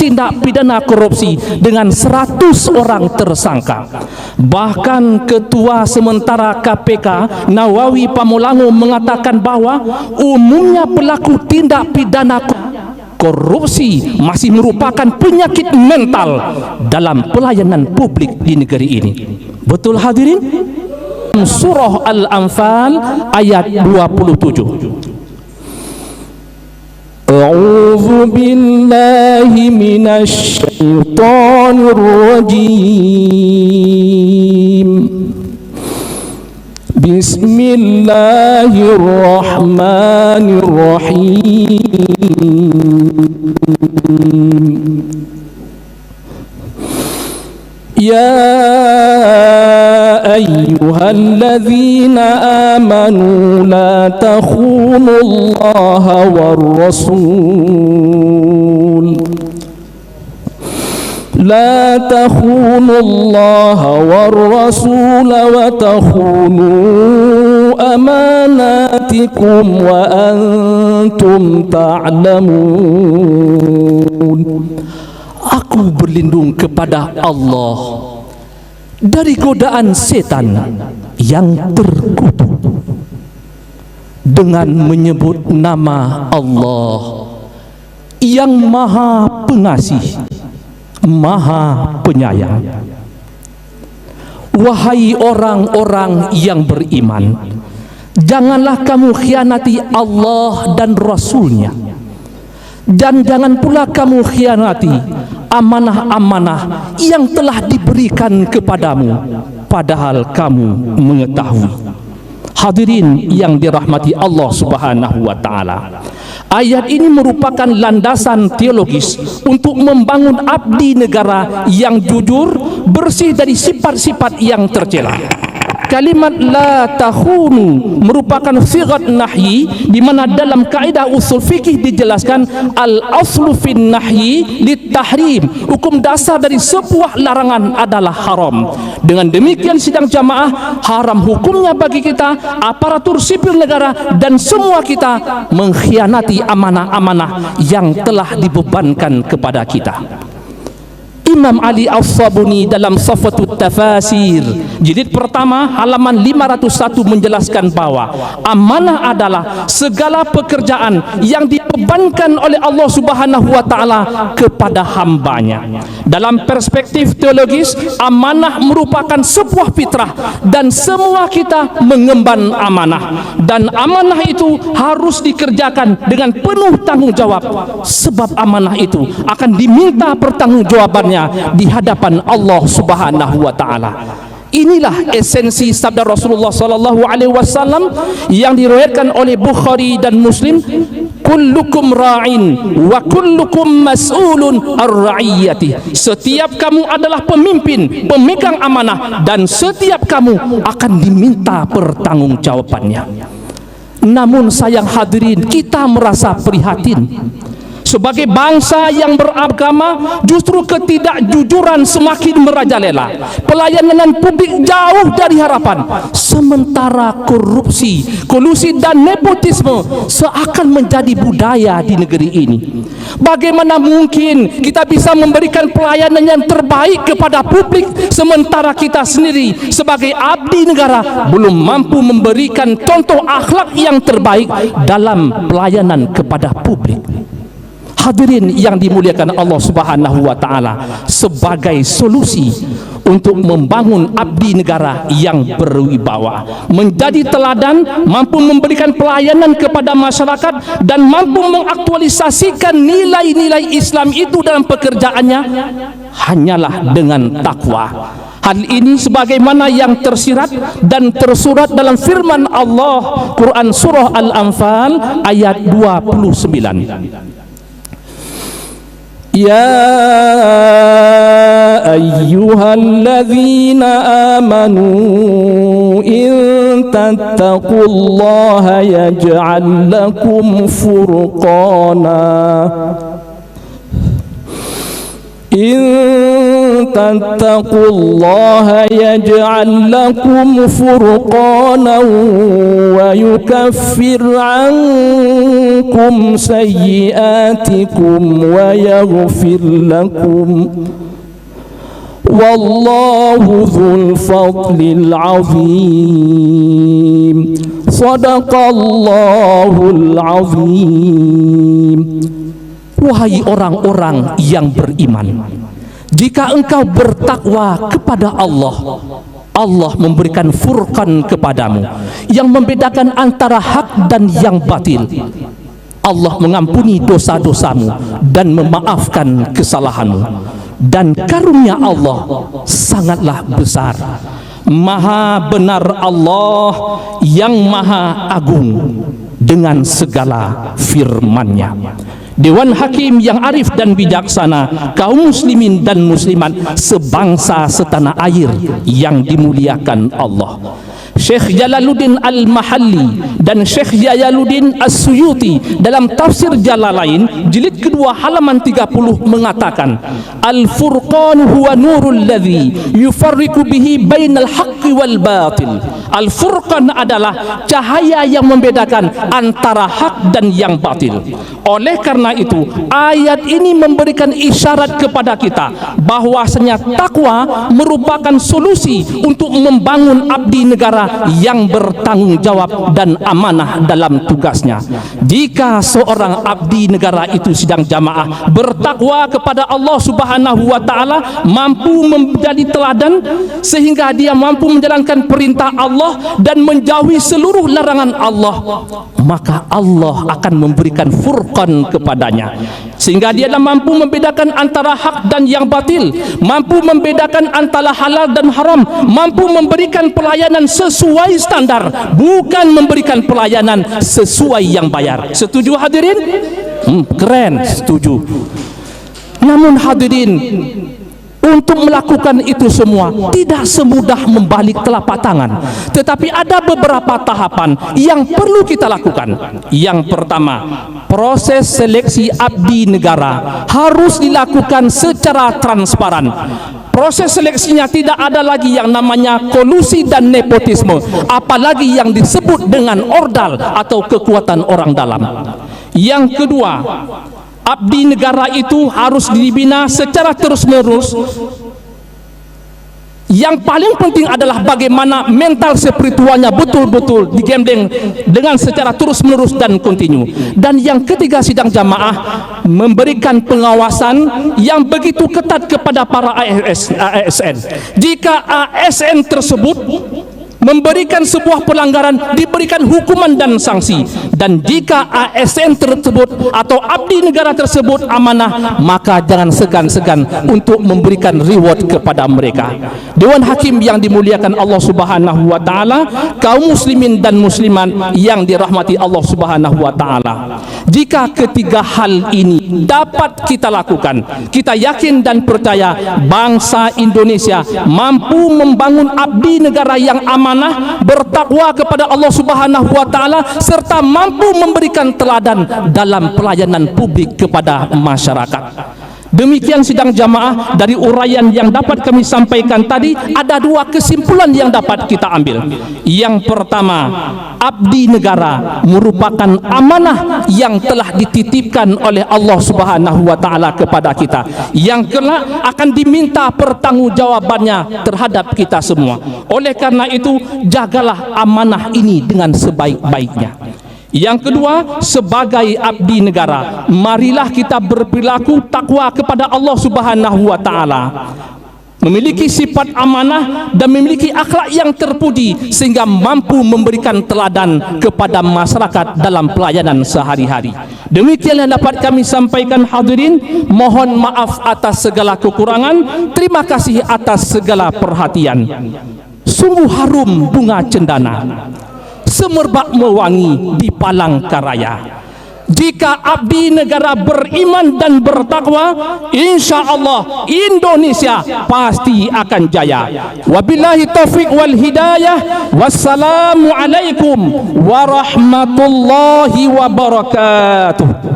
tindak pidana korupsi dengan 100 orang tersangka. Bahkan Ketua Sementara KPK Nawawi Pamulango mengatakan bahwa umumnya pelaku tindak pidana korupsi masih merupakan penyakit mental dalam pelayanan publik di negeri ini. Betul hadirin? Surah Al-Anfal ayat 27. A'udzu billahi minasy syaithanir rajim. Bismillahirrahmanirrahim. Ya ayyuhalladzina amanu la takhunullaha war rasul. لا تخونوا الله والرسول وتخونوا أماناتكم وأنتم تعلمون. Aku berlindung kepada Allah dari godaan setan yang terkutuk dengan menyebut nama Allah yang Maha Pengasih, Maha Penyayang. Wahai orang-orang yang beriman, janganlah kamu khianati Allah dan Rasul-Nya, dan jangan pula kamu khianati amanah-amanah yang telah diberikan kepadamu, padahal kamu mengetahui. Hadirin yang dirahmati Allah Subhanahu wa taala, ayat ini merupakan landasan teologis untuk membangun abdi negara yang jujur, bersih dari sifat-sifat yang tercela. Kalimat la takhunu merupakan sighat nahyi, di mana dalam kaidah usul fikih dijelaskan al aslu fin nahyi litahrim, hukum dasar dari sebuah larangan adalah haram. Dengan demikian sidang jamaah, haram hukumnya bagi kita, aparatur sipil negara dan semua kita mengkhianati amanah-amanah yang telah dibebankan kepada kita. Imam Ali As-Sabuni dalam Safatut Tafasir jilid pertama halaman 501 menjelaskan bahwa amanah adalah segala pekerjaan yang dibebankan oleh Allah Subhanahu wa taala kepada hambanya. Dalam perspektif teologis, amanah merupakan sebuah fitrah dan semua kita mengemban amanah, dan amanah itu harus dikerjakan dengan penuh tanggung jawab, sebab amanah itu akan diminta pertanggungjawabannya di hadapan Allah Subhanahu wa taala. Inilah esensi sabda Rasulullah sallallahu alaihi wasallam yang diriwayatkan oleh Bukhari dan Muslim, kullukum ra'in wa kullukum mas'ulun ar-ra'iyati. Setiap kamu adalah pemimpin, pemegang amanah, dan setiap kamu akan diminta pertanggungjawabannya. Namun sayang hadirin, kita merasa prihatin. Sebagai bangsa yang beragama, justru ketidakjujuran semakin merajalela. Pelayanan publik jauh dari harapan, sementara korupsi, kolusi dan nepotisme seakan menjadi budaya di negeri ini. Bagaimana mungkin kita bisa memberikan pelayanan yang terbaik kepada publik, sementara kita sendiri sebagai abdi negara belum mampu memberikan contoh akhlak yang terbaik dalam pelayanan kepada publik. Hadirin yang dimuliakan Allah Subhanahu wa taala, sebagai solusi untuk membangun abdi negara yang berwibawa, menjadi teladan, mampu memberikan pelayanan kepada masyarakat dan mampu mengaktualisasikan nilai-nilai Islam itu dalam pekerjaannya, hanyalah dengan takwa. Hal ini sebagaimana yang tersirat dan tersurat dalam firman Allah Quran surah Al-Anfal ayat 29. Ya ayyuhalladzina amanu in tattaqullaha yaj'al lakum furqana in tattaqullaha yaj'al lakum furqanan wa yukaffir 'ankum sayyi'atikum wa yaghfir lakum wallahu dzul fadlil 'azim. Shadaqallahul 'azim. Wahai orang-orang yang beriman, jika engkau bertakwa kepada Allah, Allah memberikan furqan kepadamu yang membedakan antara hak dan yang batil. Allah mengampuni dosa-dosamu dan memaafkan kesalahanmu, dan karunia Allah sangatlah besar. Maha benar Allah yang maha agung dengan segala firman-Nya. Dewan Hakim yang arif dan bijaksana, kaum muslimin dan muslimat sebangsa setanah air yang dimuliakan Allah. Syekh Jalaluddin Al-Mahalli dan Syekh Jalaluddin As-Suyuti dalam tafsir Jalalain jilid kedua halaman 30 mengatakan, Al-Furqan huwa nurul ladzi yufarriqu bihi bainal haqqi wal batil. Al-Furqan adalah cahaya yang membedakan antara hak dan yang batil. Oleh karena itu, ayat ini memberikan isyarat kepada kita bahwasanya takwa merupakan solusi untuk membangun abdi negara yang bertanggung jawab dan amanah dalam tugasnya. Jika seorang abdi negara itu sidang jamaah bertakwa kepada Allah Subhanahu wa taala, mampu menjadi teladan sehingga dia mampu menjalankan perintah Allah dan menjauhi seluruh larangan Allah, maka Allah akan memberikan furqan kepadanya sehingga dia mampu membedakan antara hak dan yang batil, mampu membedakan antara halal dan haram, mampu memberikan pelayanan sesuai standar, bukan memberikan pelayanan sesuai yang bayar. Setuju hadirin? Keren, setuju. Namun hadirin, untuk melakukan itu semua tidak semudah membalik telapak tangan, tetapi ada beberapa tahapan yang perlu kita lakukan. Yang pertama, proses seleksi abdi negara harus dilakukan secara transparan. Proses seleksinya tidak ada lagi yang namanya kolusi dan nepotisme, apalagi yang disebut dengan ordal atau kekuatan orang dalam. Yang kedua, abdi negara itu harus dibina secara terus-menerus. Yang paling penting adalah bagaimana mental spiritualnya betul-betul digembeng dengan secara terus-menerus dan kontinu. Dan yang ketiga, sidang jamaah memberikan pengawasan yang begitu ketat kepada para ASN. Jika ASN tersebut memberikan sebuah pelanggaran, diberikan hukuman dan sanksi. Dan jika ASN tersebut atau abdi negara tersebut amanah, maka jangan segan-segan untuk memberikan reward kepada mereka. Dewan Hakim yang dimuliakan Allah Subhanahu wa taala, kaum muslimin dan muslimat yang dirahmati Allah Subhanahu wa taala, jika ketiga hal ini dapat kita lakukan, kita yakin dan percaya bangsa Indonesia mampu membangun abdi negara yang amanah, bertakwa kepada Allah Subhanahu wa taala, serta mampu memberikan teladan dalam pelayanan publik kepada masyarakat. Demikian sidang jamaah, dari uraian yang dapat kami sampaikan tadi, ada dua kesimpulan yang dapat kita ambil. Yang pertama, abdi negara merupakan amanah yang telah dititipkan oleh Allah Subhanahu wa taala kepada kita, yang kelak akan diminta pertanggungjawabannya terhadap kita semua. Oleh karena itu, jagalah amanah ini dengan sebaik-baiknya. Yang kedua, sebagai abdi negara, marilah kita berperilaku takwa kepada Allah Subhanahu wa taala, memiliki sifat amanah dan memiliki akhlak yang terpuji sehingga mampu memberikan teladan kepada masyarakat dalam pelayanan sehari-hari. Demikian yang dapat kami sampaikan hadirin. Mohon maaf atas segala kekurangan. Terima kasih atas segala perhatian. Sungguh harum bunga cendana, semerbak mewangi di Palangkaraya. Jika abdi negara beriman dan bertakwa, insya Allah Indonesia pasti akan jaya. Wabillahi taufiq wal hidayah. Wassalamualaikum warahmatullahi wabarakatuh.